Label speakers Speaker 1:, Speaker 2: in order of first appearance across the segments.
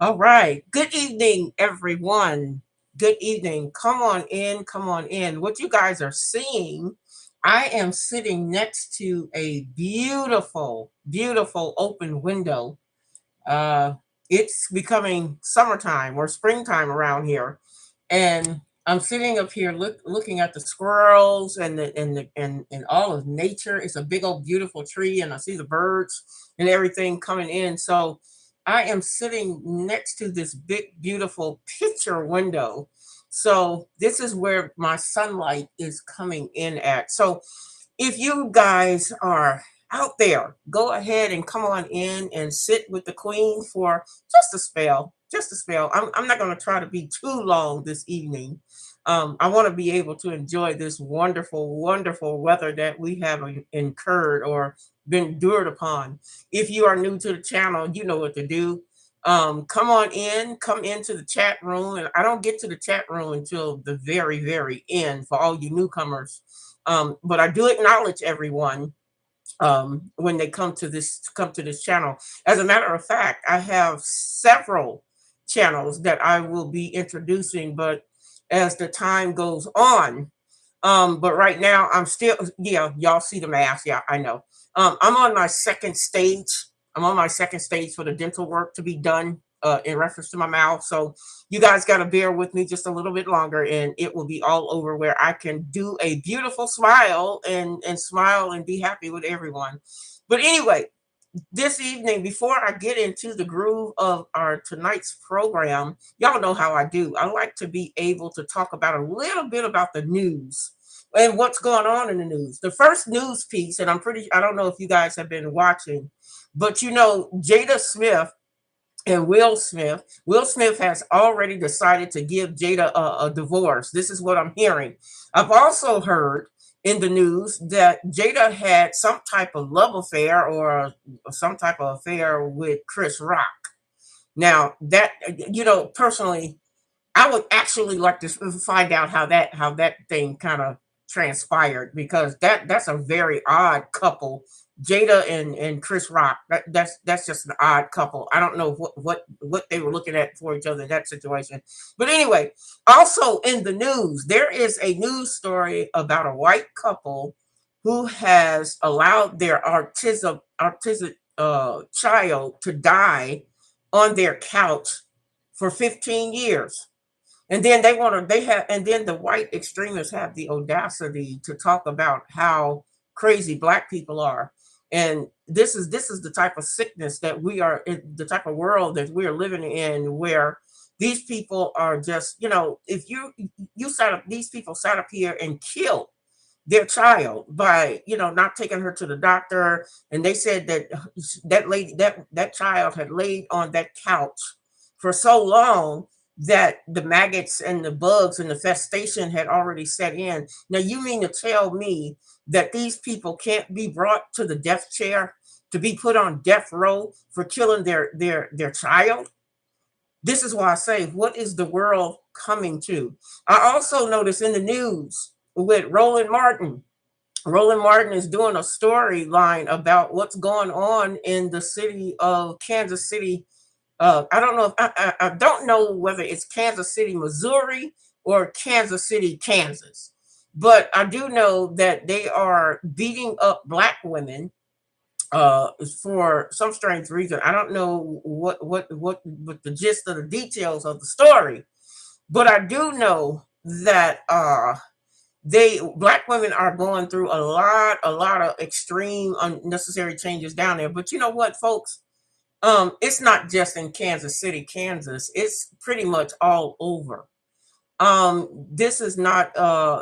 Speaker 1: All right. Good evening, everyone. Good evening. Come on in. Come on in. What you guys are seeing, I am sitting next to a beautiful, beautiful open window. Uh, it's becoming summertime or springtime around here, and I'm sitting up here looking at the squirrels and all of nature. It's a big old beautiful tree, and I see the birds and everything coming in. So I am sitting next to this big beautiful picture window. So this is where my sunlight is coming in at. So if you guys are out there, go ahead and come on in and sit with the queen for just a spell. Just a spell. I'm not going to try to be too long this evening. I want to be able to enjoy this wonderful, wonderful weather that we have incurred or been endured upon. If you are new to the channel, you know what to do. Come on in, come into the chat room. And I don't get to the chat room until the very, very end for all you newcomers. But I do acknowledge everyone when they come to this channel. As a matter of fact, I have several channels that I will be introducing, but as the time goes on, but right now I'm still, yeah, y'all see the mask. Yeah, I know. I'm on my second stage. I'm on my second stage for the dental work to be done in reference to my mouth. So you guys got to bear with me just a little bit longer, and it will be all over where I can do a beautiful smile and smile and be happy with everyone. But anyway, this evening, before I get into the groove of our tonight's program, y'all know how I do. I like to be able to talk about a little bit about the news and what's going on in the news. The first news piece, and I don't know if you guys have been watching, but Jada Smith and Will Smith. Will Smith has already decided to give Jada a divorce. This is what I'm hearing. I've also heard in the news that Jada had some type of love affair or some type of affair with Chris Rock. Now that personally, I would actually like to find out how that thing kind of transpired, because that's a very odd couple. Jada and Chris Rock. That's just an odd couple. I don't know what they were looking at for each other in that situation. But anyway, also in the news, there is a news story about a white couple who has allowed their autistic child to die on their couch for 15 years. And then and then the white extremists have the audacity to talk about how crazy black people are. And this is the type of sickness that we are in, the type of world that we are living in, where these people are just, if you sat up, these people sat up here and killed their child by, not taking her to the doctor. And they said that that child had laid on that couch for so long that the maggots and the bugs and the festation had already set in. Now, you mean to tell me that these people can't be brought to the death chair to be put on death row for killing their child? This is why I say, what is the world coming to? I also noticed in the news with Roland Martin. Roland Martin is doing a storyline about what's going on in the city of Kansas City. I don't know if I don't know whether it's Kansas City, Missouri, or Kansas City, Kansas, but I do know that they are beating up black women for some strange reason. I don't know what the gist of the details of the story, but I do know that black women are going through a lot of extreme unnecessary changes down there. But you know what, folks? It's not just in Kansas City, Kansas. It's pretty much all over. This is not.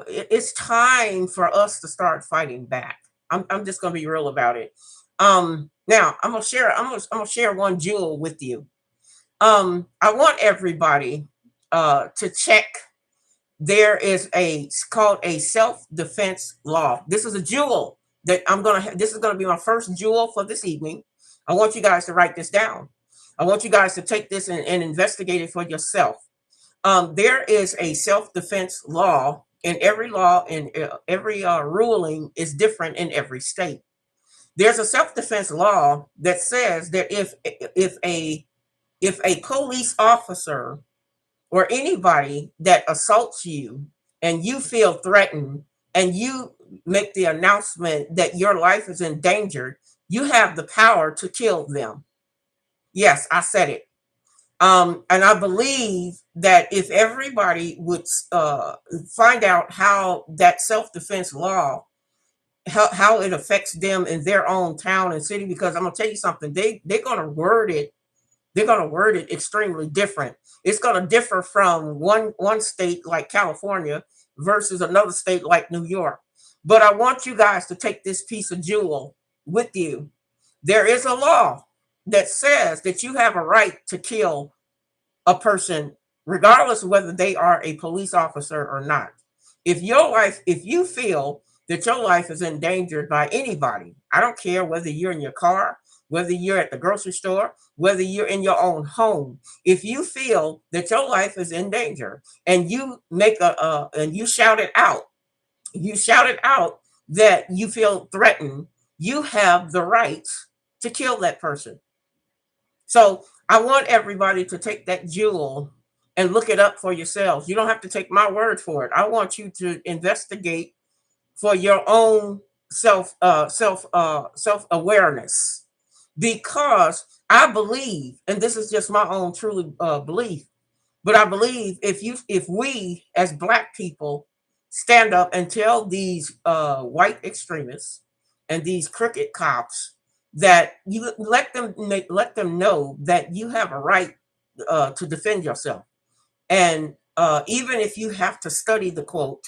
Speaker 1: It's time for us to start fighting back. I'm just gonna be real about it. Now I'm gonna share. I'm gonna share one jewel with you. I want everybody to check. There is it's called a self-defense law. This is a jewel that this is gonna be my first jewel for this evening. I want you guys to write this down. I want you guys to take this and investigate it for yourself. There is a self-defense law, and every law and every ruling is different in every state. There's a self-defense law that says that if a police officer or anybody that assaults you and you feel threatened and you make the announcement that your life is in danger, you have the power to kill them. Yes, I said it. And I believe that if everybody would find out how that self-defense law, how it affects them in their own town and city, because I'm gonna tell you something, they're gonna word it, extremely different. It's gonna differ from one state like California versus another state like New York. But I want you guys to take this piece of jewel with you. There is a law that says that you have a right to kill a person, regardless of whether they are a police officer or not. If you feel that your life is endangered by anybody, I don't care whether you're in your car, whether you're at the grocery store, whether you're in your own home. If you feel that your life is in danger and you make and you shout it out that you feel threatened, you have the right to kill that person. So I want everybody to take that jewel and look it up for yourselves. You don't have to take my word for it. I want you to investigate for your own self awareness, because I believe, and this is just my own truly belief, but I believe if we as Black people stand up and tell these white extremists and these crooked cops that you let them know that you have a right to defend yourself, and even if you have to study the quote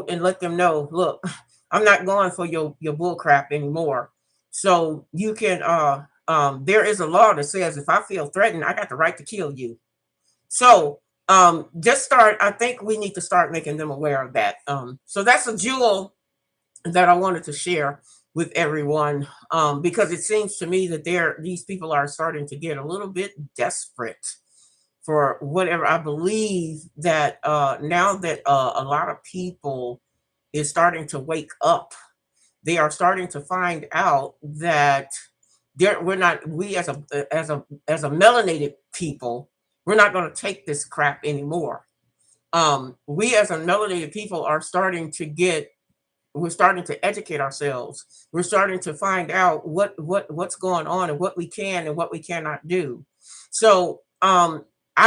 Speaker 1: and let them know, look, I'm not going for your bull crap anymore. So you can there is a law that says if I feel threatened, I got the right to kill you. So just start. I think we need to start making them aware of that. So that's a jewel that I wanted to share with everyone, because it seems to me that these people are starting to get a little bit desperate for whatever. I believe that now that a lot of people is starting to wake up, they are starting to find out that we're not, we as a melanated people, we're not going to take this crap anymore. We as a melanated people are starting to get, we're starting to educate ourselves. We're starting to find out what's going on and what we can and what we cannot do. So I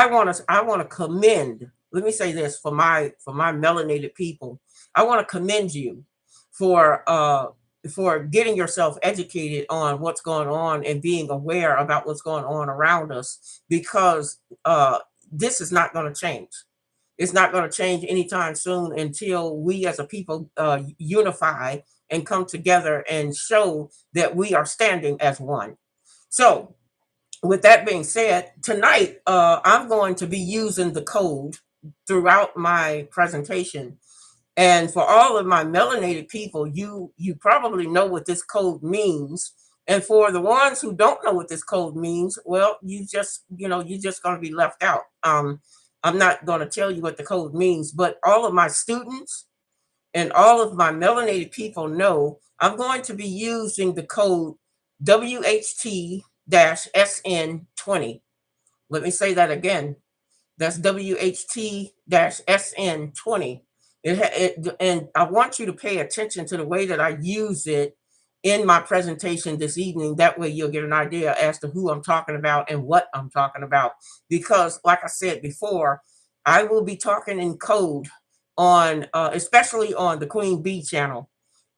Speaker 1: want to commend. Let me say this for my melanated people. I want to commend you for getting yourself educated on what's going on and being aware about what's going on around us, because this is not going to change. It's not going to change anytime soon until we as a people unify and come together and show that we are standing as one. So, with that being said, tonight I'm going to be using the code throughout my presentation. And for all of my melanated people, you probably know what this code means. And for the ones who don't know what this code means, well, you're just going to be left out. I'm not going to tell you what the code means, but all of my students and all of my melanated people know I'm going to be using the code WHT-SN20. Let me say that again. That's WHT-SN20. And I want you to pay attention to the way that I use it in my presentation this evening. That way you'll get an idea as to who I'm talking about and what I'm talking about. Because like I said before, I will be talking in code on, especially on the Queen Bee channel.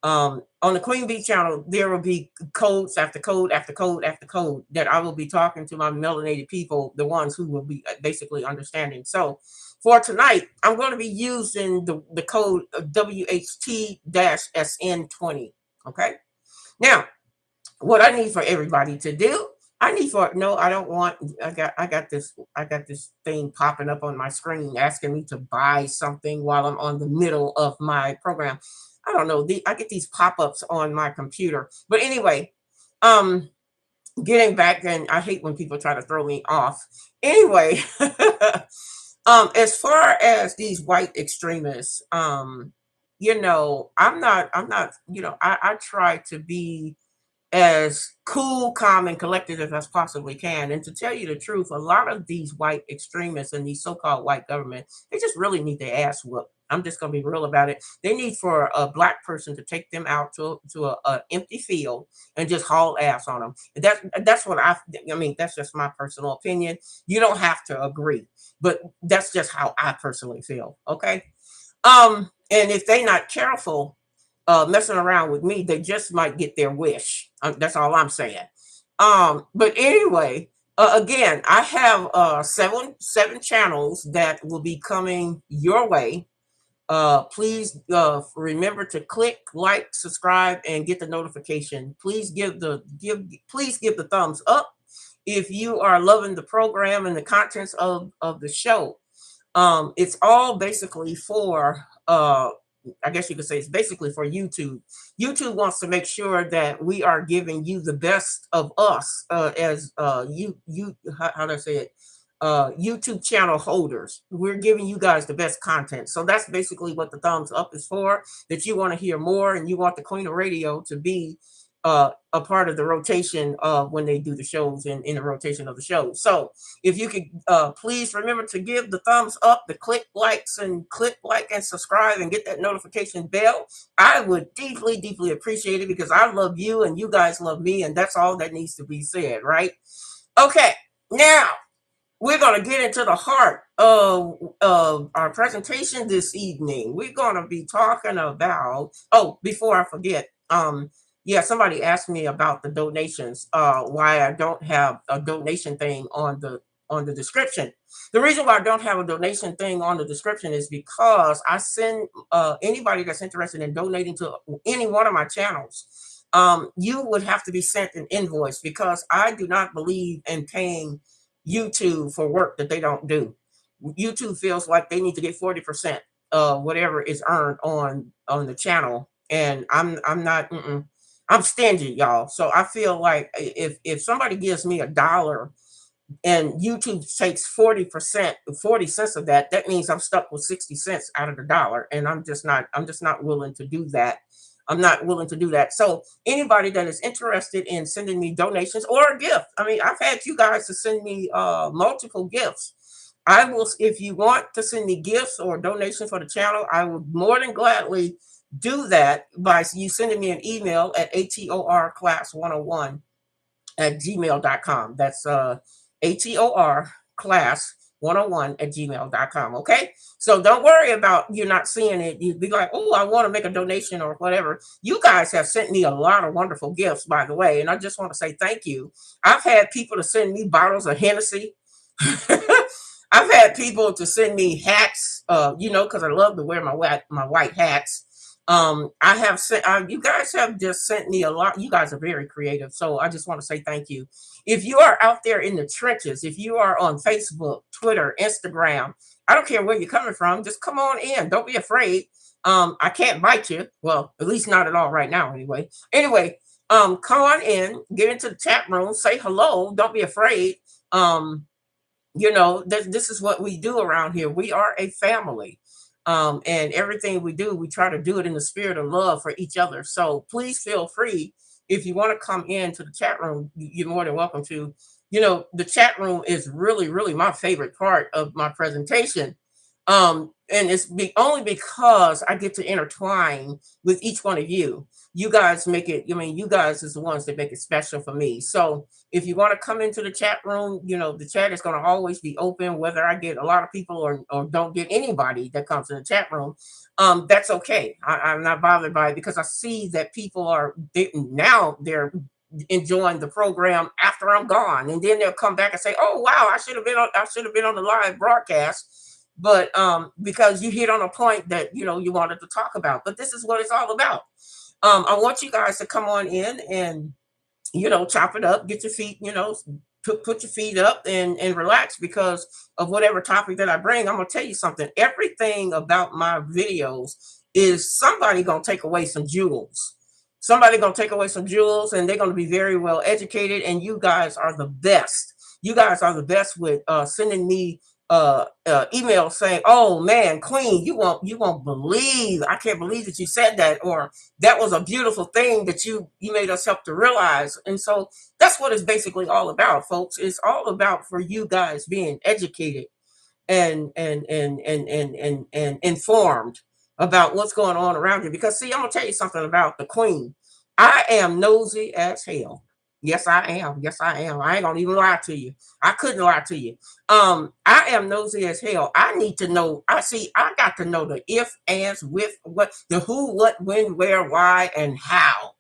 Speaker 1: On the Queen Bee channel, there will be codes after code after code after code that I will be talking to my melanated people, the ones who will be basically understanding. So for tonight, I'm going to be using the code WHT-SN20. Okay. Now, what I need for everybody to do, no, I don't want, I got this thing popping up on my screen asking me to buy something while I'm on the middle of my program. I don't know. I get these pop-ups on my computer. But anyway, um, getting back, and I hate when people try to throw me off. Anyway, as far as these white extremists, I try to be as cool, calm, and collected as I possibly can. And to tell you the truth, a lot of these white extremists and these so-called white government, they just really need their ass whooped. I'm just gonna be real about it. They need for a black person to take them out to a empty field and just haul ass on them. That's what I mean. That's just my personal opinion. You don't have to agree, but that's just how I personally feel. Okay. And if they not careful, messing around with me, they just might get their wish. That's all I'm saying. But anyway, again, I have seven channels that will be coming your way. Please remember to click, like, subscribe, and get the notification. Please please give the thumbs up if you are loving the program and the contents of the show. It's all basically for I guess you could say it's basically for YouTube. YouTube wants to make sure that we are giving you the best of us as how do I say it? YouTube channel holders. We're giving you guys the best content. So that's basically what the thumbs up is for. That you want to hear more and you want the Queen of Radio to be a part of the rotation of when they do the shows and in the rotation of the show. So if you could please remember to give the thumbs up, the click like and subscribe and get that notification bell. I would deeply, deeply appreciate it because I love you and you guys love me, and that's all that needs to be said, right? Okay, now we're going to get into the heart of our presentation this evening. We're going to be talking about, oh, before I forget, yeah, somebody asked me about the donations, why I don't have a donation thing on the description. The reason why I don't have a donation thing on the description is because I send anybody that's interested in donating to any one of my channels, you would have to be sent an invoice because I do not believe in paying YouTube for work that they don't do. YouTube feels like they need to get 40% of whatever is earned on the channel, and I'm not. I'm stingy, y'all. So I feel like if somebody gives me $1 and YouTube takes 40%, 40 cents of that, that means I'm stuck with 60 cents out of the dollar, and I'm just not willing to do that. I'm not willing to do that. So anybody that is interested in sending me donations or a gift, I mean, I've had you guys to send me multiple gifts. I will, if you want to send me gifts or donations for the channel, I would more than gladly do that by you sending me an email at atorclass101 at gmail.com. That's atorclass101 at gmail.com. Okay, so don't worry about you not seeing it. You'd be like, oh, I want to make a donation or whatever. You guys have sent me a lot of wonderful gifts, by the way, and I just want to say thank you. I've had people to send me bottles of Hennessy. I've had people to send me hats, because I love to wear my white hats. I have sent, you guys have just sent me a lot. You guys are very creative. So I just want to say thank you. If you are out there in the trenches, if you are on Facebook, Twitter, Instagram, I don't care where you're coming from, just come on in. Don't be afraid. I can't bite you. Well, at least not at all right now, anyway. Anyway, come on in, get into the chat room, say hello. Don't be afraid. This is what we do around here. We are a family. And everything we do, we try to do it in the spirit of love for each other. So please feel free. If you want to come into the chat room, you're more than welcome to. The chat room is really, really my favorite part of my presentation. And it's only because I get to intertwine with each one of you. You guys make it, you guys is the ones that make it special for me. So if you want to come into the chat room, the chat is going to always be open, whether I get a lot of people or don't get anybody that comes in the chat room. That's okay. I'm not bothered by it because I see that people they're enjoying the program after I'm gone. And then they'll come back and say, oh, wow, I should have been on the live broadcast. But because you hit on a point that, you wanted to talk about. But this is what it's all about. I want you guys to come on in and, chop it up, get your feet, put your feet up and relax because of whatever topic that I bring. I'm going to tell you something. Everything about my videos is somebody gonna take away some jewels. Somebody gonna take away some jewels, and they're gonna be very well educated. And you guys are the best. You guys are the best with sending me email saying, "Oh man, Queen, you won't believe. I can't believe that you said that," or "That was a beautiful thing that you made us help to realize." And so that's what it's basically all about, folks. It's all about for you guys being educated and informed about what's going on around you. Because see, I'm gonna tell you something about the Queen. I am nosy as hell. Yes, I am. Yes, I am. I ain't gonna even lie to you. I couldn't lie to you. I am nosy as hell. I need to know. I got to know the if, ands, with, what, the who, what, when, where, why, and how.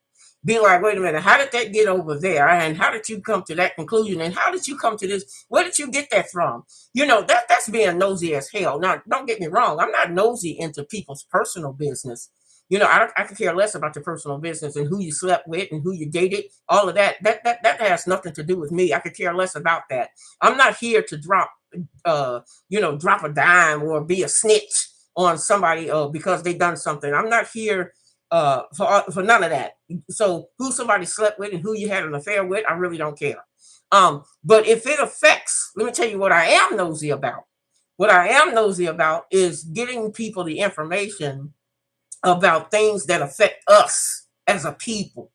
Speaker 1: Be like, wait a minute, how did that get over there? And how did you come to that conclusion? And how did you come to this? Where did you get that from? That's being nosy as hell. Now, don't get me wrong. I'm not nosy into people's personal business. I could care less about your personal business and who you slept with and who you dated. All of that. That has nothing to do with me. I could care less about that. I'm not here to drop a dime or be a snitch on somebody because they done something. I'm not here for none of that. So who somebody slept with and who you had an affair with, I really don't care. But if it affects, let me tell you what I am nosy about. What I am nosy about is getting people the information about things that affect us as a people.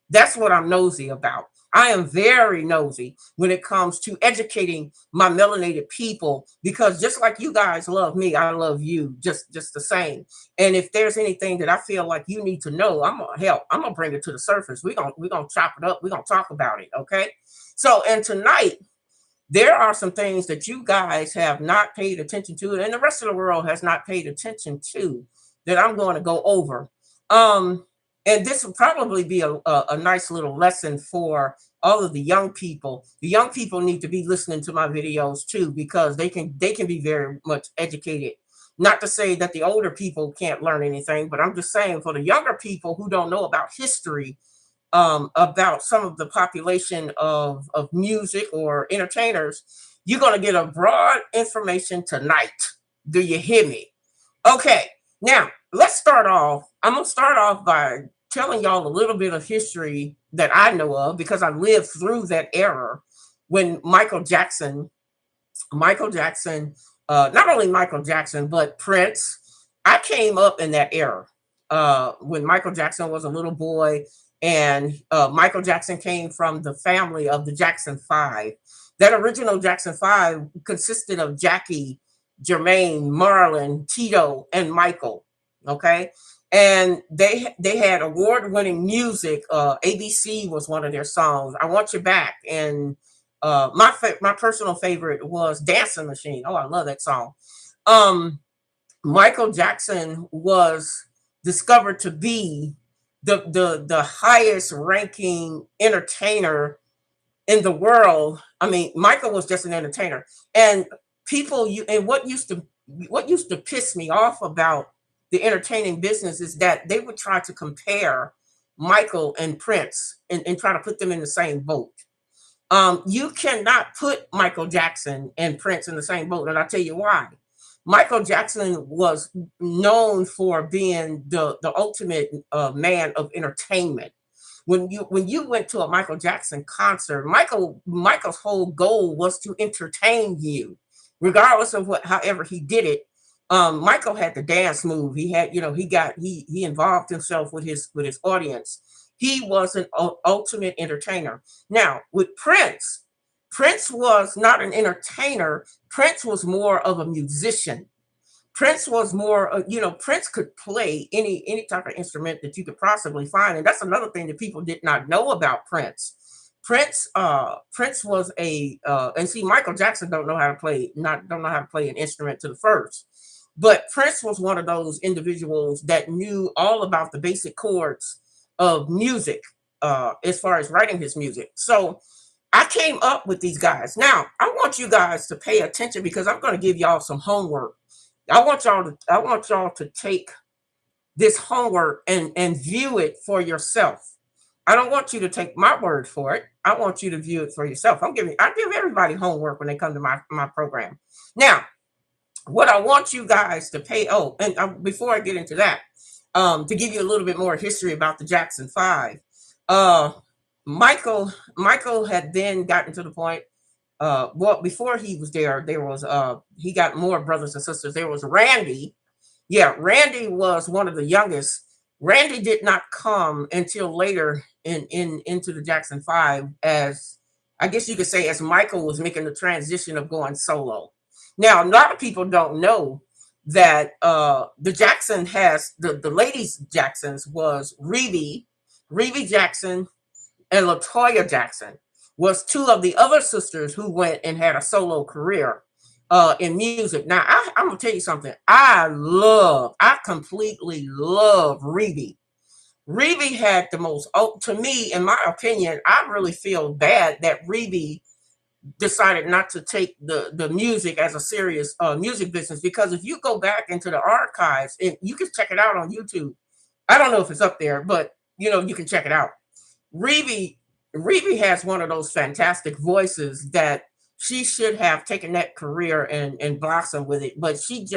Speaker 1: That's what I'm nosy about. I am very nosy when it comes to educating my melanated people, because just like you guys love me, I love you just the same. And if there's anything that I feel like you need to know, I'm gonna help. I'm gonna bring it to the surface. We're gonna chop it up. We're gonna talk about it. Okay. So, and tonight there are some things that you guys have not paid attention to, and the rest of the world has not paid attention to, that I'm going to go over. Um, and this will probably be a nice little lesson for all of the young people. The young people need to be listening to my videos too, because they can be very much educated. Not to say that the older people can't learn anything, but I'm just saying for the younger people who don't know about history, about some of the population of music or entertainers, you're going to get a broad information tonight. Do you hear me? Okay, now let's start off. I'm going to start off by telling y'all a little bit of history that I know of, because I lived through that era when not only Michael Jackson, but Prince. I came up in that era when Michael Jackson was a little boy, and Michael Jackson came from the family of the Jackson Five. That original Jackson Five consisted of Jackie, Jermaine, Marlon, Tito, and Michael. Okay. And they had award-winning music. ABC was one of their songs. I Want You Back, and my personal favorite was Dancing Machine. Oh, I love that song. Um, Michael Jackson was discovered to be the highest ranking entertainer in the world. I mean, Michael was just an entertainer, and what used to piss me off about the entertaining business is that they would try to compare Michael and Prince, and try to put them in the same boat. You cannot put Michael Jackson and Prince in the same boat, and I'll tell you why. Michael Jackson was known for being the ultimate man of entertainment. When you went to a Michael Jackson concert, Michael's whole goal was to entertain you, regardless of however he did it. Michael had the dance move. He had, he involved himself with his audience. He was an ultimate entertainer. Now with Prince, Prince was not an entertainer. Prince was more of a musician. Prince was more, Prince could play any type of instrument that you could possibly find, and that's another thing that people did not know about Prince. Prince was and see, Michael Jackson don't know how to play an instrument to the first, but Prince was one of those individuals that knew all about the basic chords of music, as far as writing his music. So I came up with these guys. Now I want you guys to pay attention, because I'm going to give y'all some homework. I want y'all to take this homework and view it for yourself. I don't want you to take my word for it. I want you to view it for yourself. I give everybody homework when they come to my program. Now, what I want you guys to pay. Oh, and before I get into that, To give you a little bit more history about the Jackson Five, uh, Michael had then gotten to the point. Well, before he was there, there was he got more brothers and sisters. There was Randy. Yeah, Randy was one of the youngest. Randy did not come until later in into the Jackson Five, as I guess you could say, as Michael was making the transition of going solo. Now, a lot of people don't know that the Jackson has the ladies Jacksons was Reeve Jackson, and Latoya Jackson was two of the other sisters who went and had a solo career in music. Now, I'm gonna tell you something. I completely love Reeve. Reeve had the most, oh, to me, in my opinion, I really feel bad that Reeve decided not to take the music as a serious music business, because if you go back into the archives, and you can check it out on YouTube. I don't know if it's up there, but you can check it out. Reeve Reeve has one of those fantastic voices that she should have taken that career and blossomed with it, but she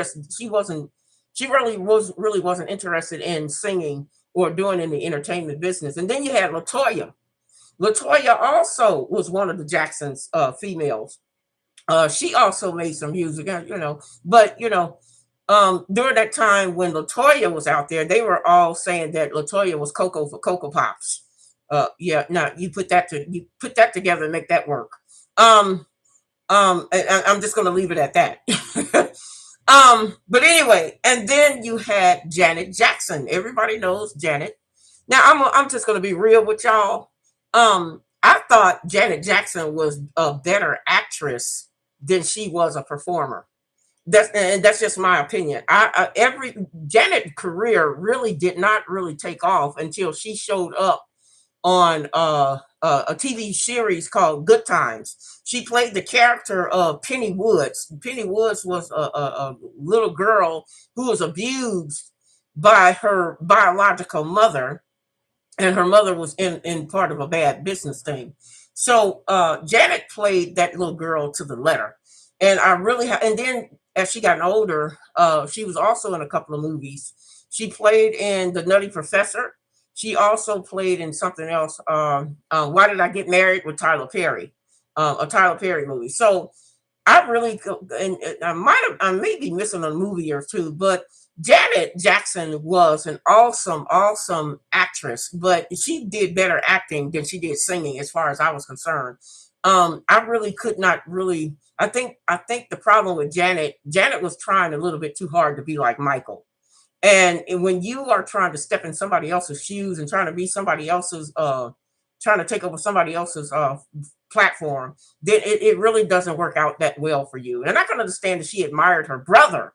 Speaker 1: really wasn't interested in singing or doing in the entertainment business. And then you had Latoya. Latoya also was one of the Jacksons females. She also made some music, but during that time when Latoya was out there, they were all saying that Latoya was Coco for Cocoa Pops. Yeah, no, you put that together and make that work. Um, I'm just gonna leave it at that. But anyway, and then you had Janet Jackson. Everybody knows Janet. Now I'm just gonna be real with y'all. I thought Janet Jackson was a better actress than she was a performer. That's just my opinion. Every Janet career really did not really take off until she showed up on a TV series called Good Times. She played the character of Penny Woods. Penny Woods was a little girl who was abused by her biological mother, and her mother was in part of a bad business thing. So Janet played that little girl to the letter, and I really and then as she got older, she was also in a couple of movies. She played in The Nutty Professor. She also played in something else. Why Did I Get Married with Tyler Perry? A Tyler Perry movie. So I really and I may be missing a movie or two, but Janet Jackson was an awesome actress, but she did better acting than she did singing, as far as I was concerned. I really could not really. I think the problem with Janet was trying a little bit too hard to be like Michael. And when you are trying to step in somebody else's shoes and trying to be somebody else's, trying to take over somebody else's platform, then it really doesn't work out that well for you. And I can understand that she admired her brother,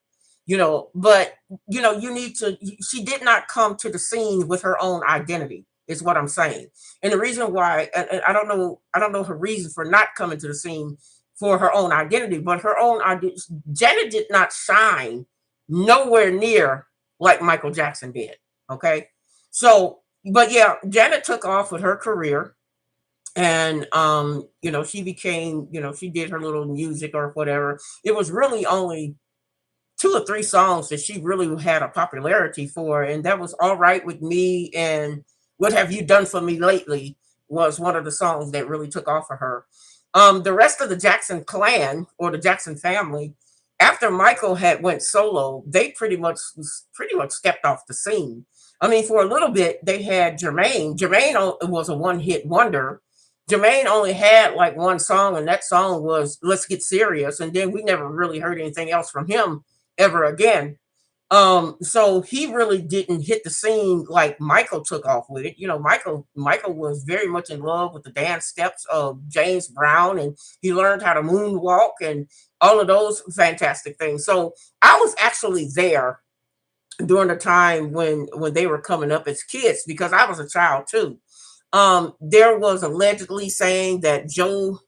Speaker 1: but you need to. She did not come to the scene with her own identity, is what I'm saying. And the reason why, and I don't know her reason for not coming to the scene for her own identity, but her own identity. Janet did not shine nowhere near like Michael Jackson did. Okay. So, but yeah, Janet took off with her career, and she became, she did her little music or whatever. It was really only two or three songs that she really had a popularity for, and that was All Right with Me and What Have You Done for Me Lately was one of the songs that really took off for her. The rest of the Jackson clan or the Jackson family, after Michael had went solo, they pretty much stepped off the scene. I mean, for a little bit, they had Jermaine. Was a one-hit wonder. Jermaine only had like one song, and that song was "Let's Get Serious," and then we never really heard anything else from him ever again. So he really didn't hit the scene like Michael took off with it. Michael was very much in love with the dance steps of James Brown, and he learned how to moonwalk and all of those fantastic things. So I was actually there during the time when they were coming up as kids, because I was a child too. There was allegedly saying that Joe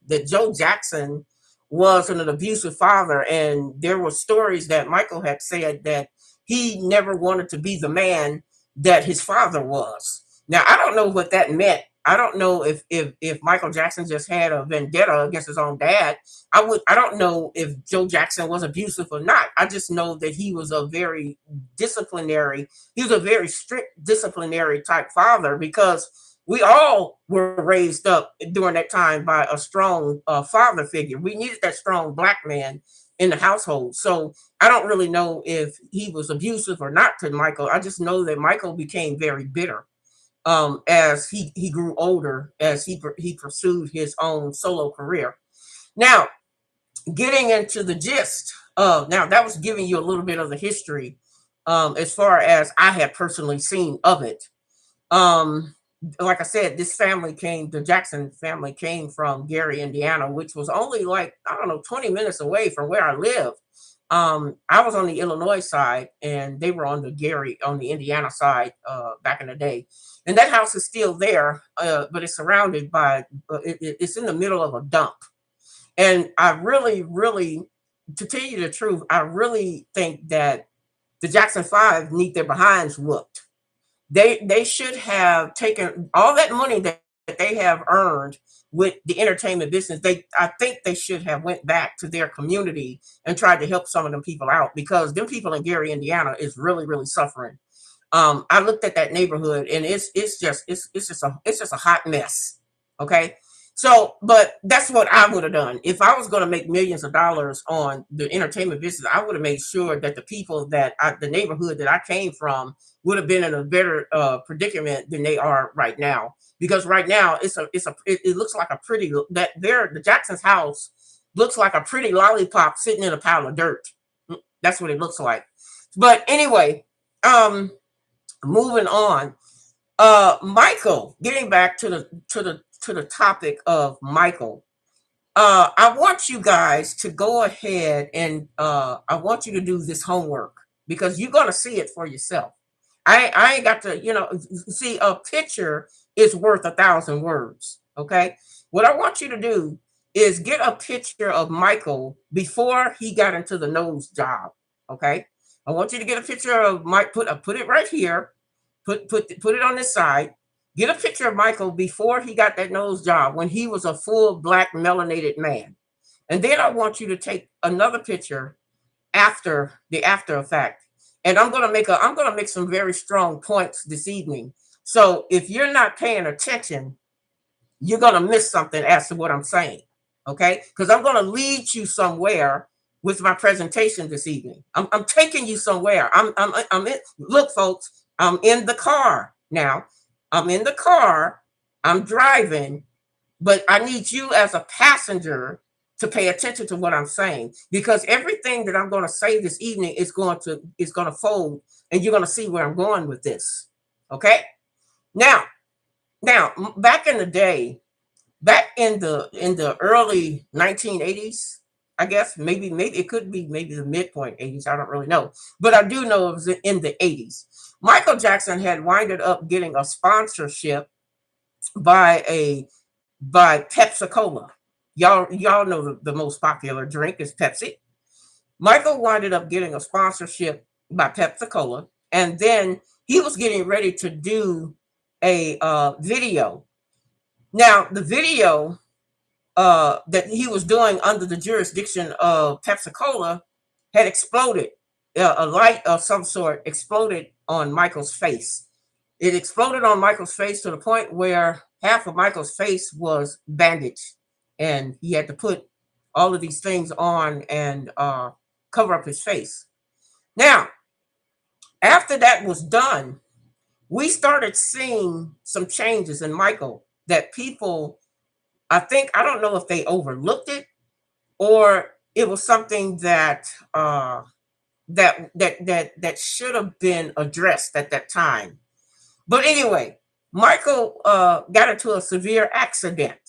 Speaker 1: Jackson was an abusive father, and there were stories that Michael had said that he never wanted to be the man that his father was. Now, I don't know what that meant I don't know if Michael Jackson just had a vendetta against his own dad. I don't know if Joe Jackson was abusive or not. I just know that he was a very disciplinary, he was a very strict disciplinary type father, because we all were raised up during that time by a strong father figure. We needed that strong black man in the household. So I don't really know if he was abusive or not to Michael. I just know that Michael became very bitter as he grew older, as he pursued his own solo career. Now, getting into the gist of, now that was giving you a little bit of the history as far as I had personally seen of it. Um, like I said, the Jackson family came from Gary, Indiana, which was only like, I don't know, 20 minutes away from where I live. I was on the Illinois side and they were on the Indiana side back in the day. And that house is still there, but it's surrounded by, it's in the middle of a dump. And I really, really, to tell you the truth, I really think that the Jackson Five need their behinds whooped. They should have taken all that money that they have earned with the entertainment business. I think they should have went back to their community and tried to help some of them people out, because them people in Gary, Indiana is really, really suffering. I looked at that neighborhood and it's just a hot mess. Okay. So, but that's what I would have done. If I was going to make millions of dollars on the entertainment business, I would have made sure that the people the neighborhood that I came from would have been in a better predicament than they are right now. Because right now it looks like a pretty, the Jackson's house looks like a pretty lollipop sitting in a pile of dirt. That's what it looks like. But anyway, moving on. Michael, getting back to the topic of Michael. I want you guys to go ahead and I want you to do this homework, because you're gonna see it for yourself. I ain't got to, see, a picture is worth 1,000 words. Okay. What I want you to do is get a picture of Michael before he got into the nose job. Okay. I want you to get a picture of Mike, put it right here, put it on this side. Get a picture of Michael before he got that nose job, when he was a full black melanated man. And then I want you to take another picture after effect. And I'm gonna make some very strong points this evening. So if you're not paying attention, you're gonna miss something as to what I'm saying. Okay? Because I'm gonna lead you somewhere with my presentation this evening. I'm taking you somewhere. I'm in, look, folks, I'm in the car now. I'm in the car. I'm driving, but I need you as a passenger to pay attention to what I'm saying, because everything that I'm going to say this evening is going to fold, and you're going to see where I'm going with this. Okay? Now, back in the day, back in the early 1980s, I guess maybe it could be maybe the midpoint 80s. I don't really know, but I do know it was in the 80s. Michael Jackson had winded up getting a sponsorship by Pepsi Cola. Y'all know the most popular drink is Pepsi. Michael winded up getting a sponsorship by Pepsi Cola, and then he was getting ready to do a video. Now, the video that he was doing under the jurisdiction of Pepsi Cola had exploded. A light of some sort exploded on Michael's face. It exploded on Michael's face to the point where half of Michael's face was bandaged, and he had to put all of these things on and cover up his face. Now, after that was done, we started seeing some changes in Michael that people, I don't know if they overlooked it, or it was something that that should have been addressed at that time. But anyway, Michael got into a severe accident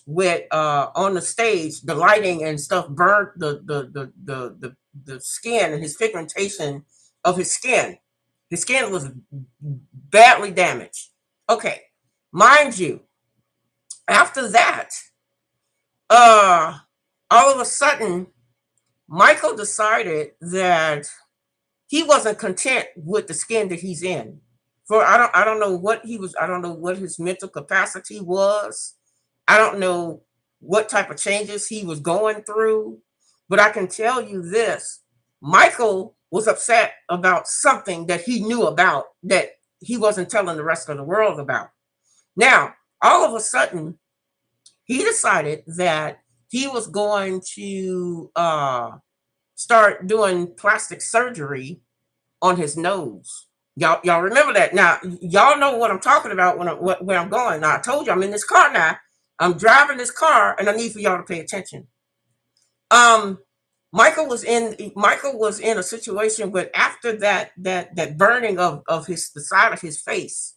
Speaker 1: with on the stage. The lighting and stuff burned the skin and his pigmentation of his skin. His skin was badly damaged. Okay, mind you, after that, uh, all of a sudden, Michael decided that he wasn't content with the skin that he's in. for I don't know what he was, I don't know what his mental capacity was. I don't know what type of changes he was going through, but I can tell you this. Michael was upset about something that he knew about that he wasn't telling the rest of the world about. Now, all of a sudden, he decided that he was going to start doing plastic surgery on his nose. Y'all remember that? Now, y'all know what I'm talking about where I'm going. Now, I told you I'm in this car now. I'm driving this car, and I need for y'all to pay attention. Um, Michael was in a situation where after that burning of his the side of his face,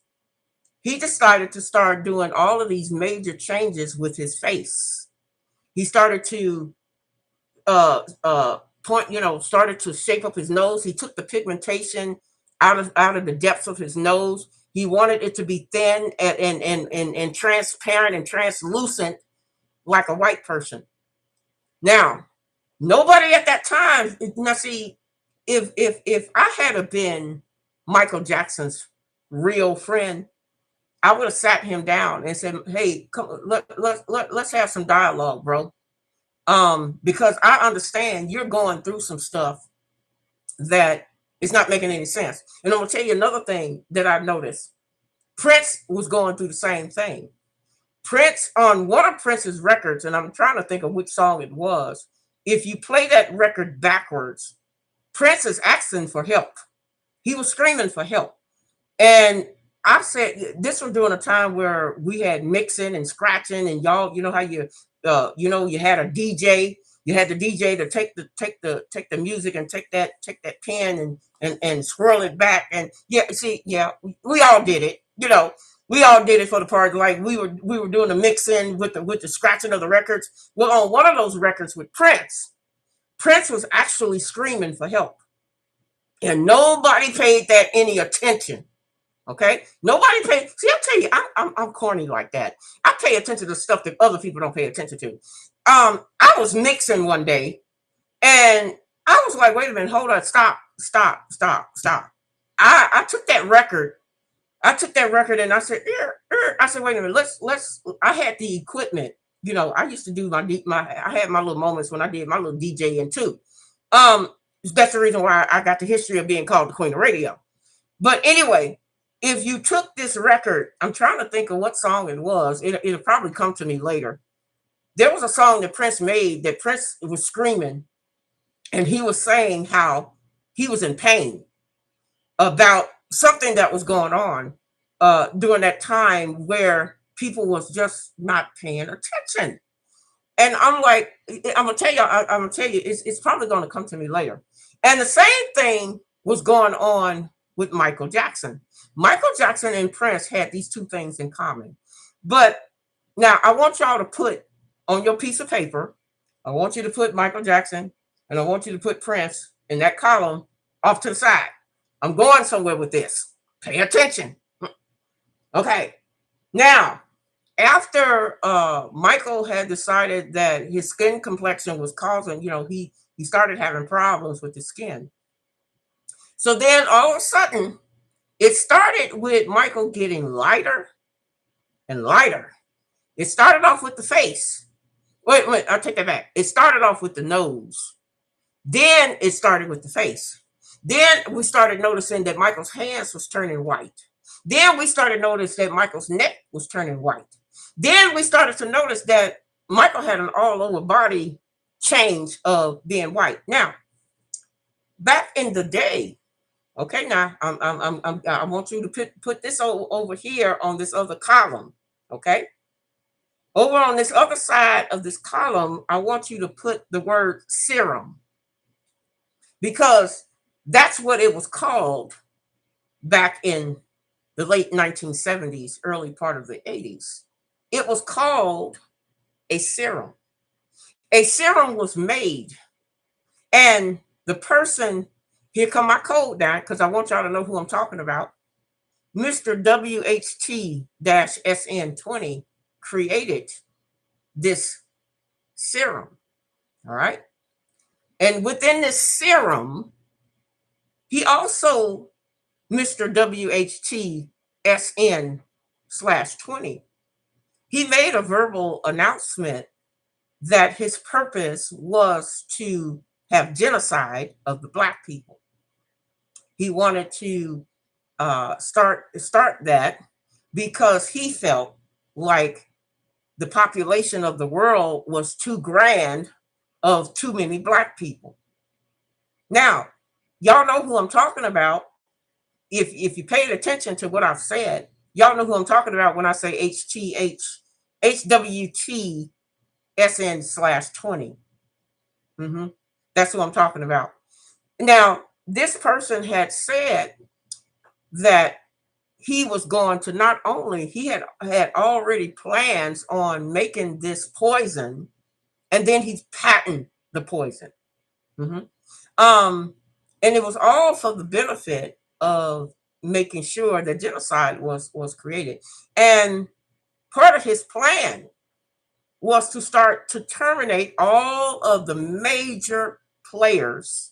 Speaker 1: he decided to start doing all of these major changes with his face. He started to point, started to shape up his nose. He took the pigmentation out of the depths of his nose. He wanted it to be thin and transparent and translucent like a white person. Now, nobody at that time, now see, if I had been Michael Jackson's real friend, I would have sat him down and said, "Hey, come, let's have some dialogue, bro. Because I understand you're going through some stuff that is not making any sense." And I'm gonna tell you another thing that I noticed. Prince was going through the same thing. Prince, on one of Prince's records, and I'm trying to think of which song it was. If you play that record backwards, Prince is asking for help. He was screaming for help. And I said this was during a time where we had mixing and scratching, and y'all, you know how you had a DJ. You had the DJ to take the music and take that pen and swirl it back. And yeah, see, yeah, we all did it. We all did it for the part. Like we were doing the mixing with the scratching of the records. Well, on one of those records with Prince, Prince was actually screaming for help, and nobody paid that any attention. Okay, nobody pay. See, I'll tell you, I'm corny like that. I pay attention to stuff that other people don't pay attention to. I was mixing one day, and I was like, "Wait a minute, hold on, stop, stop, stop, stop." I took that record. I took that record, and I said, I said, "Wait a minute, let's." I had the equipment. I used to do I had my little moments when I did my little DJing too. Um, that's the reason why I got the history of being called the Queen of Radio. But anyway, if you took this record, I'm trying to think of what song it was. It'll probably come to me later. There was a song that Prince made that Prince was screaming, and he was saying how he was in pain about something that was going on during that time where people was just not paying attention. And I'm like, I'm gonna tell you, it's probably gonna come to me later. And the same thing was going on with Michael Jackson. Michael Jackson and Prince had these two things in common. But now I want y'all to put on your piece of paper, I want you to put Michael Jackson and I want you to put Prince in that column off to the side. I'm going somewhere with this. Pay attention. Okay. Now, after Michael had decided that his skin complexion was causing, he started having problems with his skin. So then all of a sudden, it started with Michael getting lighter and lighter. It started off with the face. Wait, I'll take that back. It started off with the nose. Then it started with the face. Then we started noticing that Michael's hands was turning white. Then we started noticing that Michael's neck was turning white. Then we started to notice that Michael had an all over body change of being white. Now, back in the day, okay, now I want you to put this over here on this other column, okay? Over on this other side of this column, I want you to put the word serum because that's what it was called back in the late 1970s, early part of the 80s. It was called a serum. A serum was made, and the person, here come my code down because I want y'all to know who I'm talking about. Mr. WHT-SN20 created this serum. All right. And within this serum, he also Mr. WHTSN/20. He made a verbal announcement that his purpose was to have genocide of the Black people. He wanted to start that because he felt like the population of the world was too grand of too many Black people. Now, y'all know who I'm talking about. If you paid attention to what I've said, y'all know who I'm talking about when I say HWTSN/20. That's who I'm talking about. Now, this person had said that he was going to not only, he had already plans on making this poison, and then he patented the poison. And it was all for the benefit of making sure that genocide was created. And part of his plan was to start to terminate all of the major players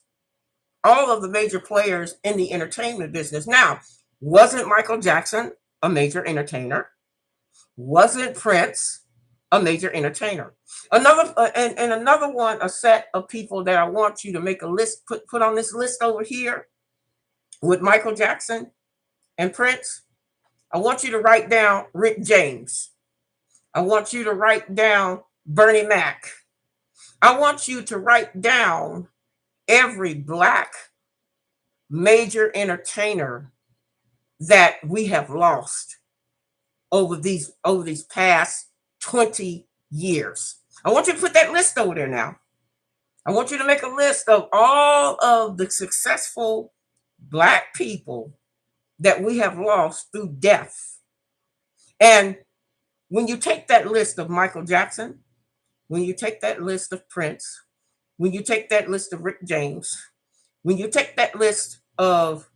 Speaker 1: in the entertainment business. Now, wasn't Michael Jackson a major entertainer? Wasn't Prince a major entertainer? Another one, a set of people that I want you to make a list, put on this list over here with Michael Jackson and Prince. I want you to write down Rick James. I want you to write down Bernie Mac. I want you to write down every Black major entertainer that we have lost over these past 20 years. I want you to put that list over there now. I want you to make a list of all of the successful Black people that we have lost through death. And when you take that list of Michael Jackson, when you take that list of Prince, when you take that list of Rick James, when you take that list of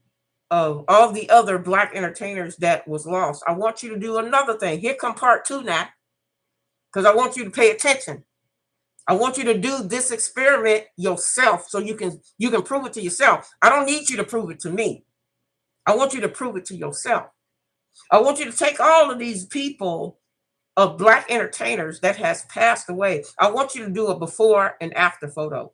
Speaker 1: all the other Black entertainers that was lost, I want you to do another thing. Here come part 2 now, because I want you to pay attention. I want you to do this experiment yourself so you can prove it to yourself. I don't need you to prove it to me. I want you to prove it to yourself. I want you to take all of these people of Black entertainers that has passed away. I want you to do a before and after photo.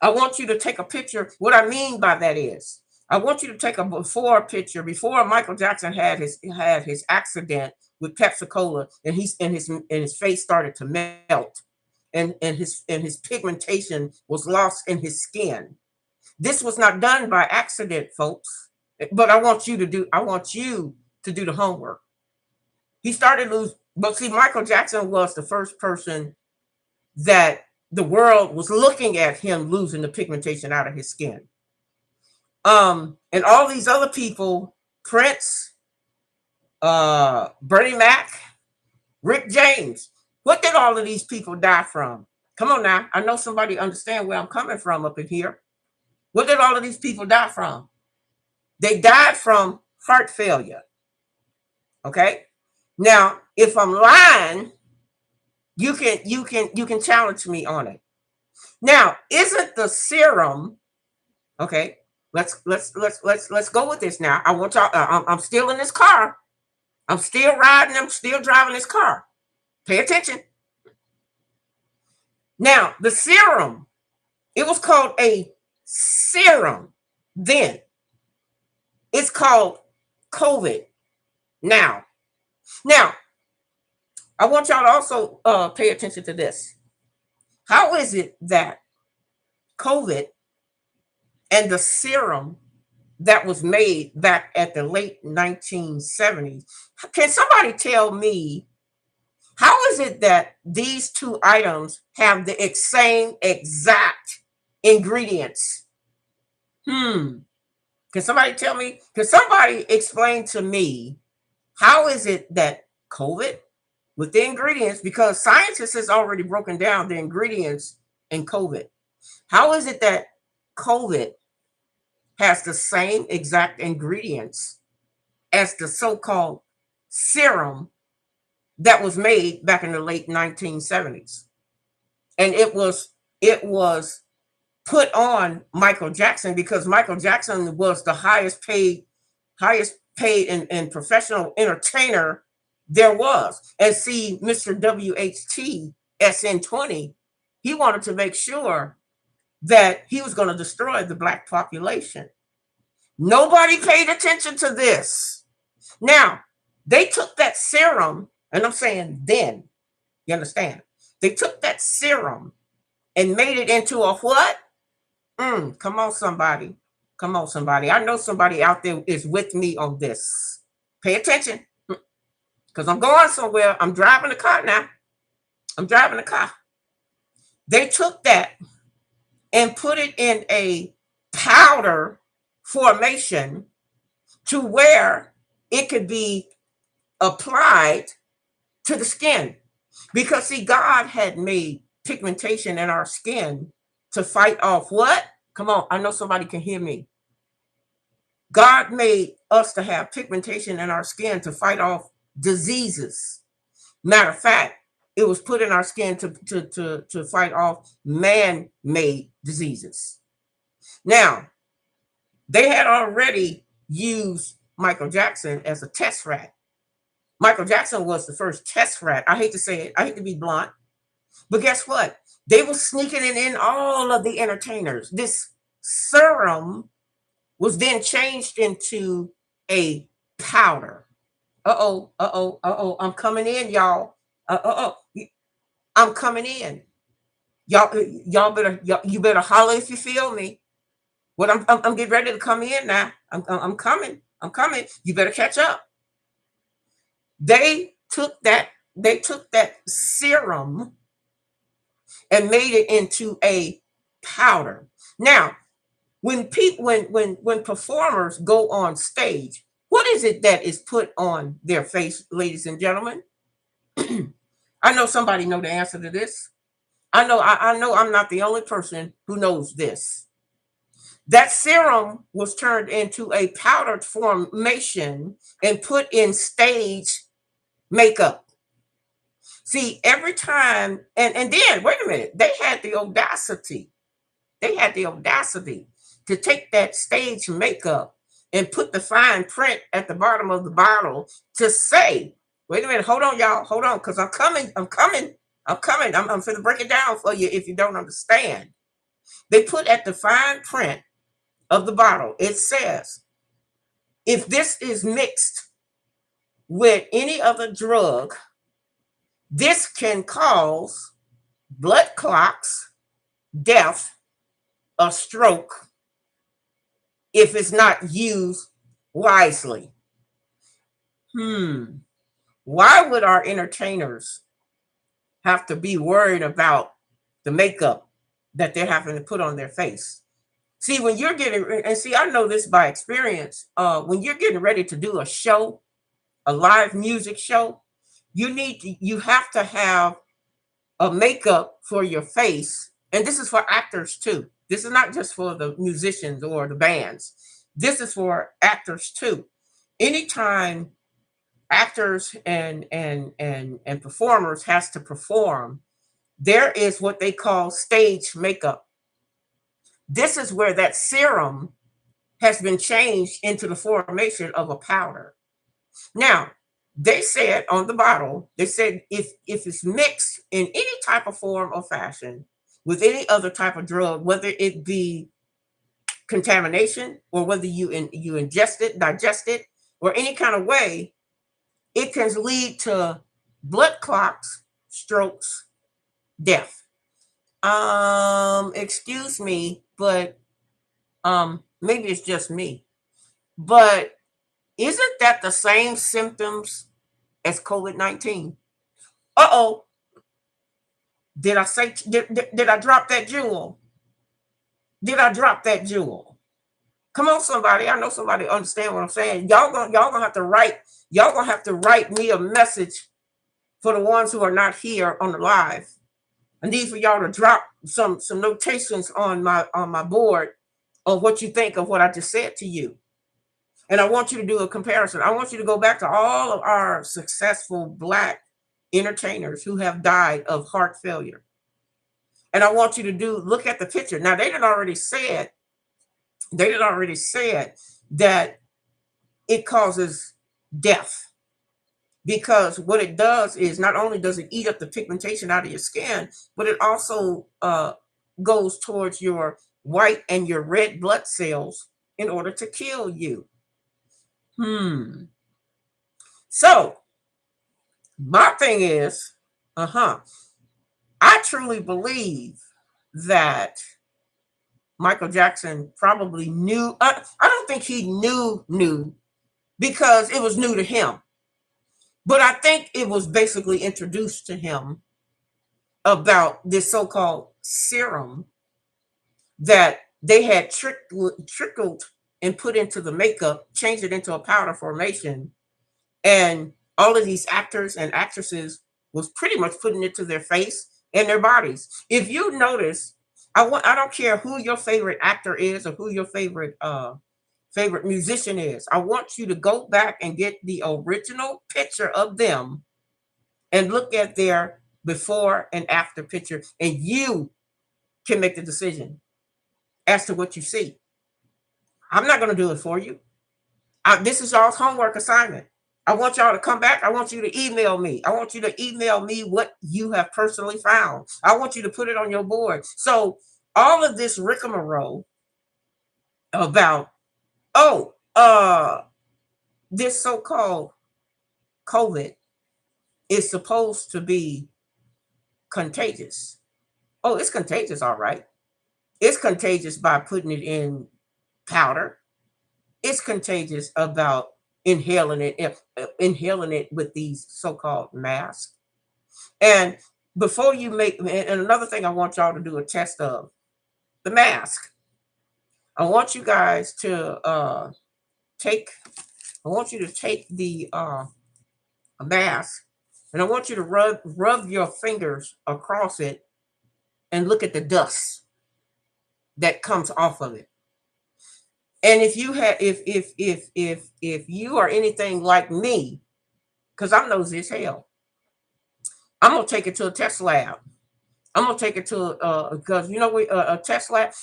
Speaker 1: I want you to take a picture. What I mean by that is, I want you to take a before picture before Michael Jackson had his accident with Pepsi Cola, and his face started to melt, and his pigmentation was lost in his skin. This was not done by accident, folks. But I want you to do the homework. He started losing, but see, Michael Jackson was the first person that the world was looking at him losing the pigmentation out of his skin. And all these other people, Prince, Bernie Mac, Rick James, what did all of these people die from? Come on now, I know somebody understand where I'm coming from up in here. What did all of these people die from? They died from heart failure. Okay. Now, if I'm lying, you can challenge me on it. Now, isn't the serum, okay? Let's go with this now. I want y'all. I'm still in this car. I'm still riding. I'm still driving this car. Pay attention. Now, the serum, it was called a serum then. It's called COVID now. Now, I want y'all to also pay attention to this. How is it that COVID and the serum that was made back at the late 1970s, can somebody tell me, how is it that these two items have the same exact ingredients? Can somebody tell me? Can somebody explain to me, how is it that COVID with the ingredients, because scientists has already broken down the ingredients in COVID. How is it that COVID has the same exact ingredients as the so-called serum that was made back in the late 1970s? And it was put on Michael Jackson because Michael Jackson was the highest paid highest paid and professional entertainer there was. And see, Mr. WHT SN20, he wanted to make sure that he was going to destroy the black population. Nobody paid attention to this. Now, they took that serum, and I'm saying then, you understand? They took that serum and made it into a what? Come on, somebody. Come on, somebody. I know somebody out there is with me on this. Pay attention, because I'm going somewhere. I'm driving the car now. I'm driving the car. They took that and put it in a powder formation to where it could be applied to the skin. Because, see, God had made pigmentation in our skin to fight off what? Come on, I know somebody can hear me. God made us to have pigmentation in our skin to fight off diseases. Matter of fact, it was put in our skin to fight off man-made diseases. Now, they had already used Michael Jackson as a test rat. Michael Jackson was the first test rat. I hate to say it. I hate to be blunt. But guess what? They were sneaking it in all of the entertainers. This serum was then changed into a powder. I'm coming in, y'all. I'm coming in. You better holler if you feel me. What I'm getting ready to come in now. I'm coming. I'm coming. You better catch up. They took that serum and made it into a powder. Now, when performers go on stage, what is it that is put on their face, ladies and gentlemen? I know somebody know the answer to this. I know I'm not the only person who knows this. That serum was turned into a powdered formation and put in stage makeup. See, every time, and then, wait a minute, they had the audacity to take that stage makeup and put the fine print at the bottom of the bottle to say, wait a minute, hold on, y'all, hold on, because I'm coming. I'm going to break it down for you if you don't understand. They put at the fine print of the bottle, it says, if this is mixed with any other drug, this can cause blood clots, death, a stroke if it's not used wisely. Why would our entertainers have to be worried about the makeup that they're having to put on their face? See, when you're getting, and see, I know this by experience, when you're getting ready to do a show, a live music show, you have to have a makeup for your face. And this is for actors too. This is not just for the musicians or the bands. This is for actors too. Anytime actors and performers has to perform, there is what they call stage makeup. This is where that serum has been changed into the formation of a powder. Now, they said on the bottle, they said if it's mixed in any type of form or fashion with any other type of drug, whether it be contamination or whether you ingest it, digest it, or any kind of way, it can lead to blood clots, strokes, death. Excuse me, but maybe it's just me, but isn't that the same symptoms as COVID-19? Did I say did I drop that jewel? Did I drop that jewel? Come on, somebody. I know somebody understand what I'm saying. Y'all gonna have to write me a message for the ones who are not here on the live. I need for y'all to drop some notations on my board of what you think of what I just said to you. And I want you to do a comparison. I want you to go back to all of our successful Black entertainers who have died of heart failure. And I want you to look at the picture. Now, they had already said that it causes death, because what it does is not only does it eat up the pigmentation out of your skin, but it also goes towards your white and your red blood cells in order to kill you. So my thing is, I truly believe that Michael Jackson probably knew. I don't think he knew because it was new to him. But I think it was basically introduced to him about this so-called serum that they had trickled and put into the makeup, changed it into a powder formation, and all of these actors and actresses was pretty much putting it to their face and their bodies. If you notice, I don't care who your favorite actor is or who your favorite musician is. I want you to go back and get the original picture of them and look at their before and after picture, and you can make the decision as to what you see. I'm not going to do it for you. This is y'all's homework assignment. I want y'all to come back. I want you to email me. I want you to email me what you have personally found. I want you to put it on your board. So all of this rigmarole about, this so-called COVID is supposed to be contagious. Oh, it's contagious, all right. It's contagious by putting it in powder. It's contagious about inhaling it with these so-called masks. And before you make, and another thing I want y'all to do a test of, the mask. I want you guys to take the mask, and I want you to rub your fingers across it and look at the dust that comes off of it. And if you have, if you are anything like me, because I'm nosy as hell, I'm gonna take it to a test lab. I'm gonna take it to because a test lab.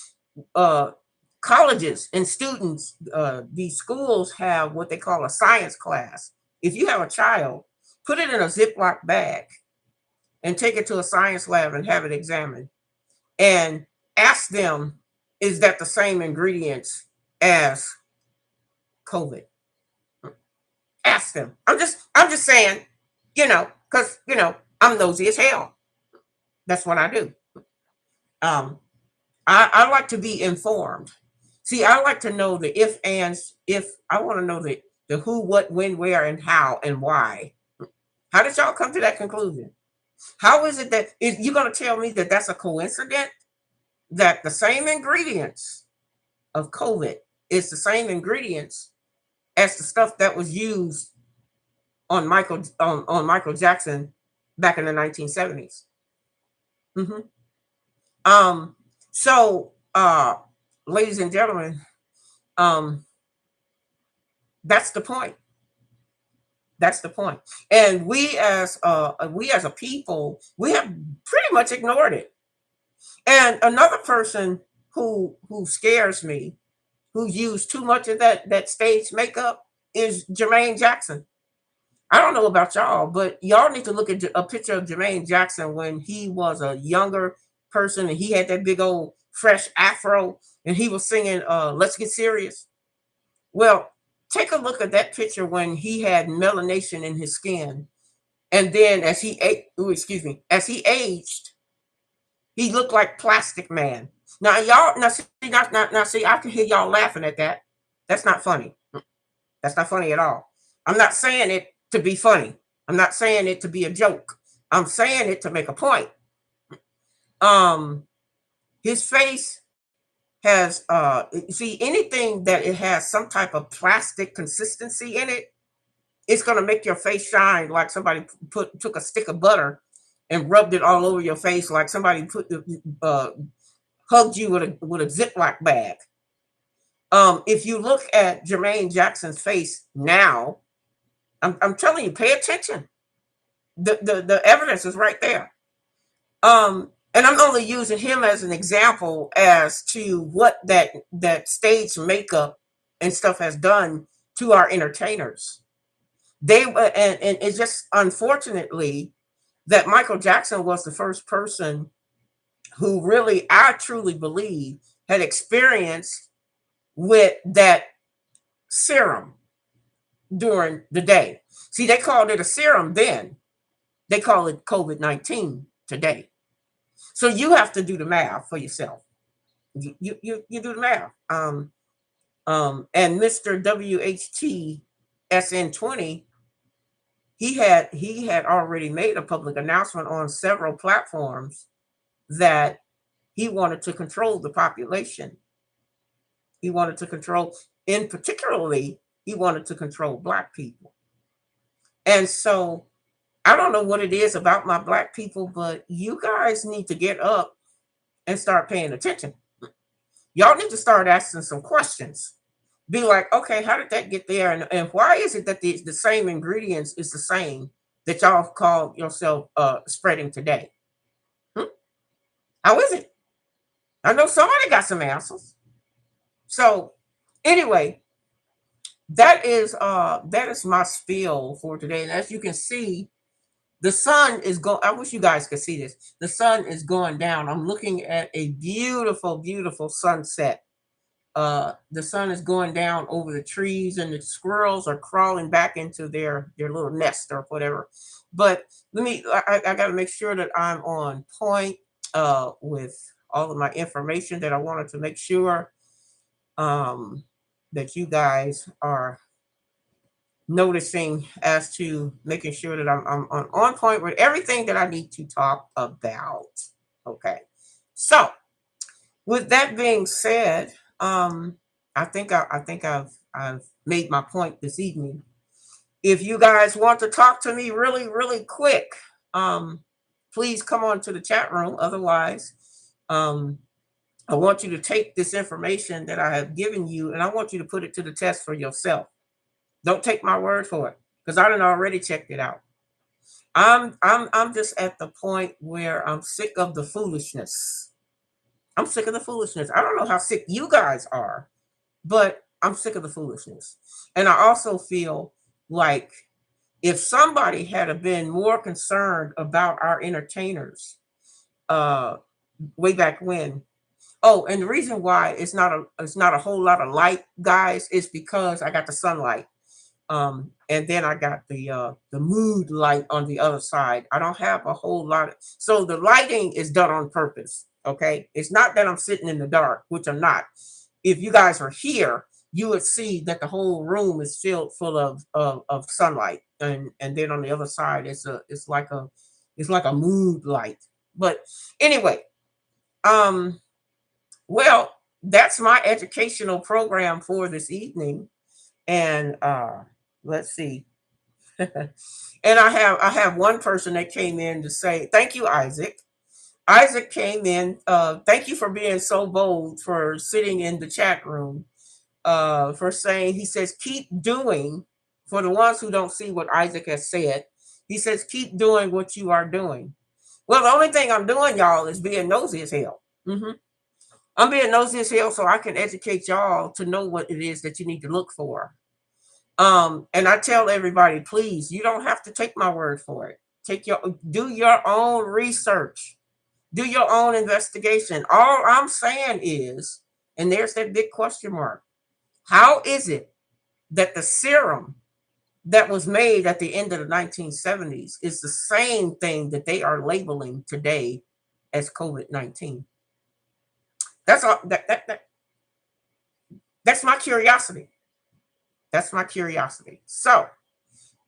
Speaker 1: Colleges and students, these schools have what they call a science class. If you have a child, put it in a Ziploc bag and take it to a science lab and have it examined, and ask them, is that the same ingredients as COVID? Ask them. I'm just saying, because I'm nosy as hell. That's what I do. I like to be informed. See, I like to know the if ands. If I want to know the who, what, when, where, and how, and why. How did y'all come to that conclusion? How is it that you're going to tell me that that's a coincidence? That the same ingredients of COVID is the same ingredients as the stuff that was used on Michael Jackson back in the 1970s. So, ladies and gentlemen, that's the point. That's the point. And we as a people, we have pretty much ignored it. And another person who scares me, who used too much of that stage makeup, is Jermaine Jackson. I don't know about y'all, but y'all need to look at a picture of Jermaine Jackson when he was a younger person and he had that big old fresh afro and he was singing Let's Get Serious. Well, take a look at that picture when he had melanation in his skin. And then as he aged, he looked like Plastic Man. Now y'all see, I can hear y'all laughing at that. That's not funny. That's not funny at all. I'm not saying it to be funny. I'm not saying it to be a joke. I'm saying it to make a point. His face has see, anything that it has some type of plastic consistency in it, it's gonna make your face shine like somebody took a stick of butter and rubbed it all over your face, like somebody hugged you with a Ziploc bag. If you look at Jermaine Jackson's face now, I'm telling you, pay attention. The evidence is right there. And I'm only using him as an example as to what that stage makeup and stuff has done to our entertainers. And it's just unfortunately that Michael Jackson was the first person who really, I truly believe, had experience with that serum during the day. See, they called it a serum then. They call it COVID-19 today. So you have to do the math for yourself. You do the math. And Mr. WHT SN20, he had already made a public announcement on several platforms that he wanted to control the population. He wanted to control, in particularly, he wanted to control Black people. And so I don't know what it is about my Black people, but you guys need to get up and start paying attention. Y'all need to start asking some questions. Be like, okay, how did that get there? And why is it that the same ingredients is the same that y'all call yourself spreading today? Hmm? How is it? I know somebody got some answers. So anyway, that is my spiel for today. And as you can see, the sun is going. I wish you guys could see this. The sun is going down. I'm looking at a beautiful, beautiful sunset. The sun is going down over the trees, and the squirrels are crawling back into their little nest or whatever. But I got to make sure that I'm on point with all of my information that I wanted to make sure um, that you guys are noticing, as to making sure that I'm on point with everything that I need to talk about. Okay, so with that being said, I think I've made my point this evening. If you guys want to talk to me really, really quick, please come on to the chat room. Otherwise, um, I want you to take this information that I have given you, and I want you to put it to the test for yourself. Don't take my word for it, because I done already checked it out. I'm just at the point where I'm sick of the foolishness. I'm sick of the foolishness. I don't know how sick you guys are, but I'm sick of the foolishness. And I also feel like if somebody had been more concerned about our entertainers uh way back when. Oh, and the reason why it's not a whole lot of light, guys, is because I got the sunlight. And then I got the mood light on the other side. I don't have a whole lot so the lighting is done on purpose. Okay, it's not that I'm sitting in the dark, which I'm not. If you guys were here, you would see that the whole room is filled full of sunlight, and then on the other side it's like a mood light. But anyway, um, well, that's my educational program for this evening, and let's see. And I have one person that came in to say thank you, Isaac. Isaac came in. Thank you for being so bold, for sitting in the chat room. For saying, he says, keep doing. For the ones who don't see what Isaac has said, he says, keep doing what you are doing. Well, the only thing I'm doing, y'all, is being nosy as hell. I'm being nosy as hell so I can educate y'all to know what it is that you need to look for. And I tell everybody, please, you don't have to take my word for it. Do your own research, do your own investigation. All I'm saying is, and there's that big question mark, how is it that the serum that was made at the end of the 1970s is the same thing that they are labeling today as COVID-19? That's all. That's my curiosity. That's my curiosity. So,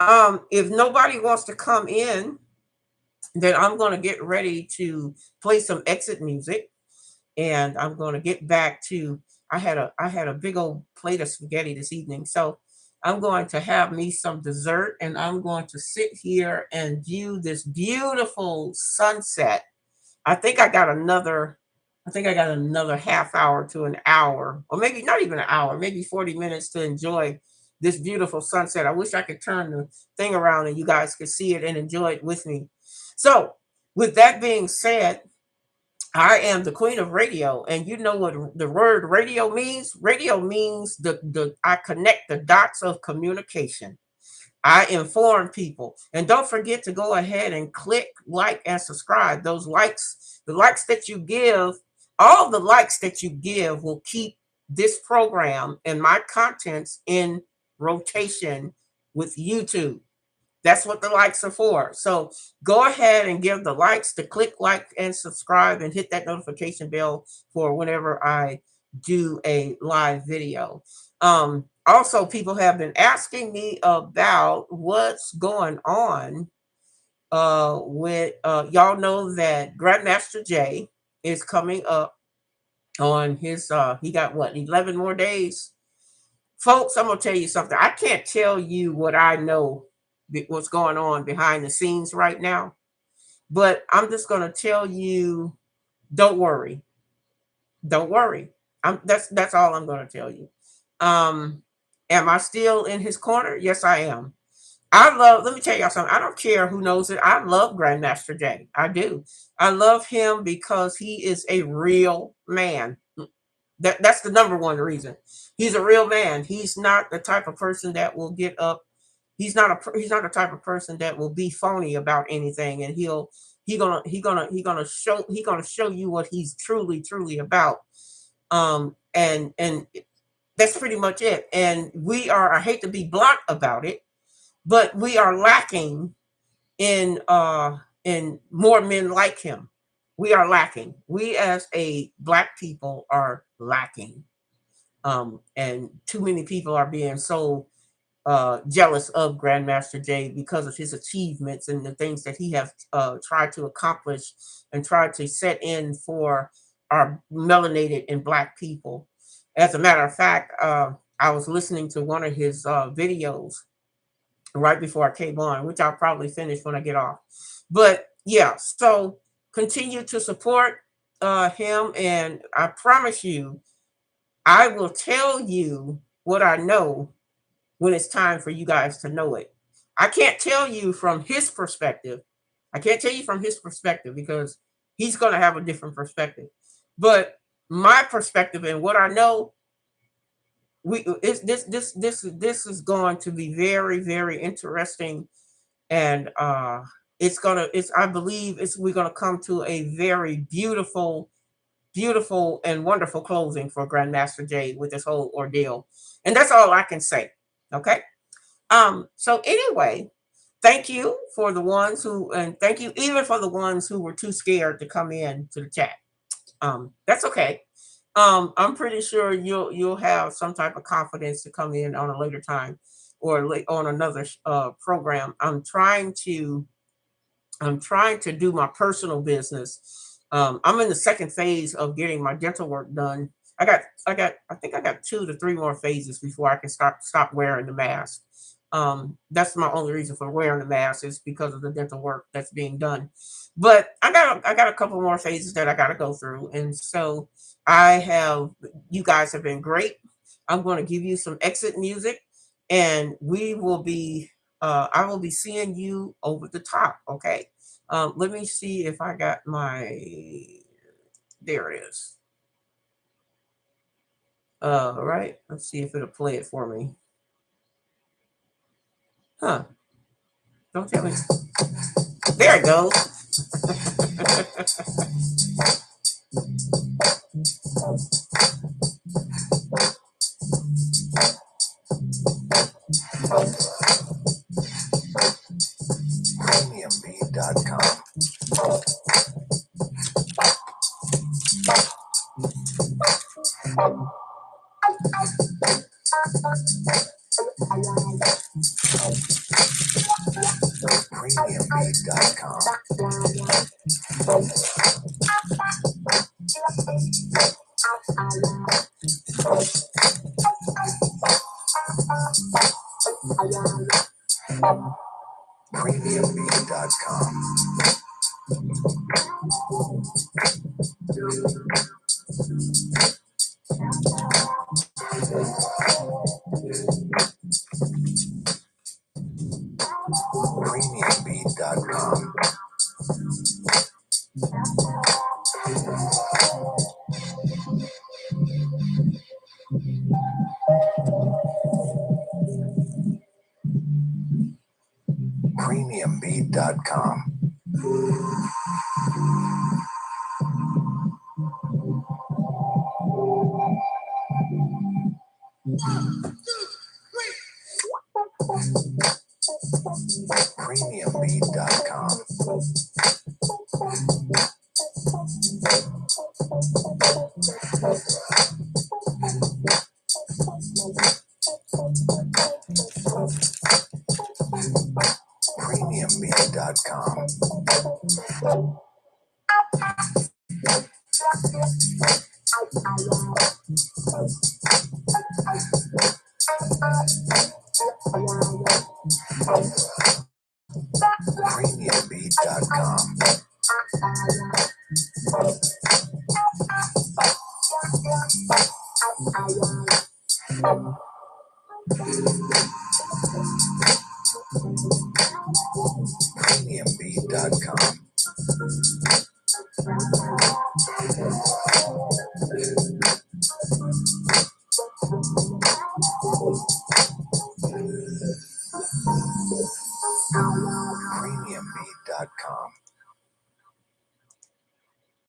Speaker 1: if nobody wants to come in, then I'm going to get ready to play some exit music, and I'm going to get back to. I had a big old plate of spaghetti this evening, so I'm going to have me some dessert, and I'm going to sit here and view this beautiful sunset. I think I got another. I think I got another half hour to an hour, or maybe not even an hour, maybe 40 minutes to enjoy this beautiful sunset. I wish I could turn the thing around and you guys could see it and enjoy it with me. So, with that being said, I am the queen of radio, and you know what the word radio means? Radio means the I connect the dots of communication. I inform people. And don't forget to go ahead and click like and subscribe. Those likes, the likes that you give, all the likes that you give will keep this program and my contents in rotation with YouTube. That's what the likes are for. So go ahead and give the likes, to click like and subscribe, and hit that notification bell for whenever I do a live video. Also, people have been asking me about what's going on with y'all know that Grandmaster Jay is coming up on his he got what, 11 more days. Folks, I'm gonna tell you something. I can't tell you what I know, what's going on behind the scenes right now, but I'm just gonna tell you, don't worry. Don't worry. That's all I'm gonna tell you. Um, am I still in his corner? Yes, I am. Let me tell y'all something. I don't care who knows it. I love Grandmaster Jay. I do. I love him because he is a real man. That's the number one reason. He's a real man. He's not the type of person that will get up. He's not the type of person that will be phony about anything, and he gonna show you what he's truly about. And that's pretty much it. And I hate to be blunt about it, but we are lacking in more men like him. We are lacking. We as a black people are lacking. And too many people are being so jealous of Grandmaster Jay because of his achievements and the things that he has tried to accomplish and tried to set in for our melanated and black people. As a matter of fact, I was listening to one of his videos right before I came on, which I'll probably finish when I get off. But yeah, so continue to support him, and I promise you, I will tell you what I know when it's time for you guys to know it. I can't tell you from his perspective. I can't tell you from his perspective because he's going to have a different perspective. But my perspective and what I know, this is going to be very interesting, and it's I believe we're gonna come to a very beautiful and wonderful closing for Grandmaster Jay with this whole ordeal. And that's all I can say. Okay. So anyway, thank you for the ones who, and thank you even for the ones who were too scared to come in to the chat. That's okay. I'm pretty sure you'll have some type of confidence to come in on a later time or on another program. I'm trying to do my personal business. I'm in the second phase of getting my dental work done. I think I got 2 to 3 more phases before I can stop wearing the mask. That's my only reason for wearing the mask, is because of the dental work that's being done. But I got a couple more phases that I got to go through, and so you guys have been great. I'm going to give you some exit music, and I will be seeing you over the top. Okay. Let me see if I got there it is. Right. Let's see if it'll play it for me. Huh. Don't tell me. There it goes. Premiumbeat.com. Premiumbeat.com. Premiumbeat.com. Premiumbeat.com.
Speaker 2: Premiumbeat.com.